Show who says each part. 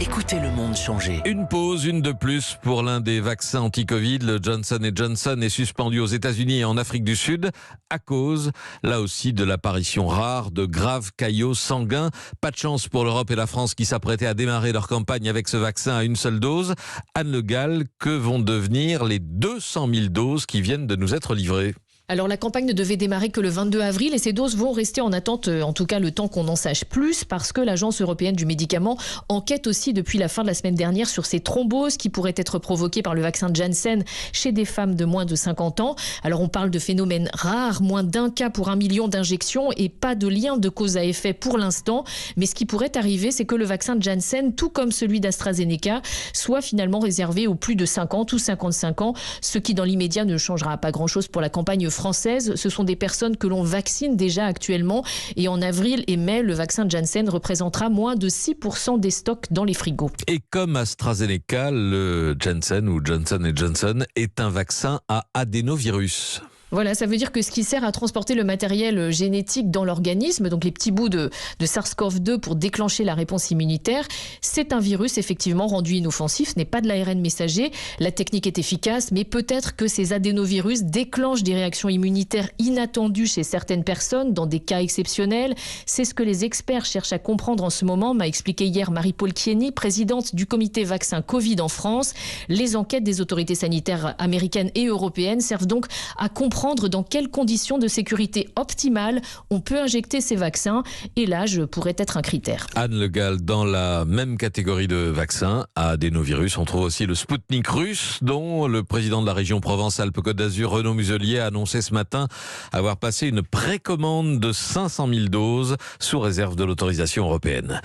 Speaker 1: Écoutez le monde changer.
Speaker 2: Une pause, une de plus pour l'un des vaccins anti-Covid. Le Johnson & Johnson est suspendu aux États-Unis et en Afrique du Sud à cause, là aussi, de l'apparition rare de graves caillots sanguins. Pas de chance pour l'Europe et la France qui s'apprêtaient à démarrer leur campagne avec ce vaccin à une seule dose. Anne Le Gall, que vont devenir les 200 000 doses qui viennent de nous être livrées ?
Speaker 3: Alors la campagne ne devait démarrer que le 22 avril et ces doses vont rester en attente, en tout cas le temps qu'on en sache plus, parce que l'Agence européenne du médicament enquête aussi depuis la fin de la semaine dernière sur ces thromboses qui pourraient être provoquées par le vaccin Janssen chez des femmes de moins de 50 ans. Alors on parle de phénomènes rares, moins d'un cas pour 1 million d'injections et pas de lien de cause à effet pour l'instant. Mais ce qui pourrait arriver, c'est que le vaccin Janssen, tout comme celui d'AstraZeneca, soit finalement réservé aux plus de 50 ou 55 ans, ce qui dans l'immédiat ne changera pas grand-chose pour la campagne française. Ce sont des personnes que l'on vaccine déjà actuellement et en avril et mai, le vaccin Janssen représentera moins de 6% des stocks dans les frigos.
Speaker 2: Et comme AstraZeneca, le Janssen ou Johnson & Johnson est un vaccin à adénovirus.
Speaker 3: Voilà, ça veut dire que ce qui sert à transporter le matériel génétique dans l'organisme, donc les petits bouts de SARS-CoV-2 pour déclencher la réponse immunitaire, c'est un virus effectivement rendu inoffensif, ce n'est pas de l'ARN messager. La technique est efficace, mais peut-être que ces adénovirus déclenchent des réactions immunitaires inattendues chez certaines personnes dans des cas exceptionnels. C'est ce que les experts cherchent à comprendre en ce moment, m'a expliqué hier Marie-Paul Kieny, présidente du comité vaccin Covid en France. Les enquêtes des autorités sanitaires américaines et européennes servent donc à comprendre dans quelles conditions de sécurité optimales on peut injecter ces vaccins. Et l'âge pourrait être un critère.
Speaker 2: Anne Le Gall, dans la même catégorie de vaccins à adénovirus, on trouve aussi le Spoutnik russe, dont le président de la région Provence-Alpes-Côte d'Azur, Renaud Muselier, a annoncé ce matin avoir passé une précommande de 500 000 doses sous réserve de l'autorisation européenne.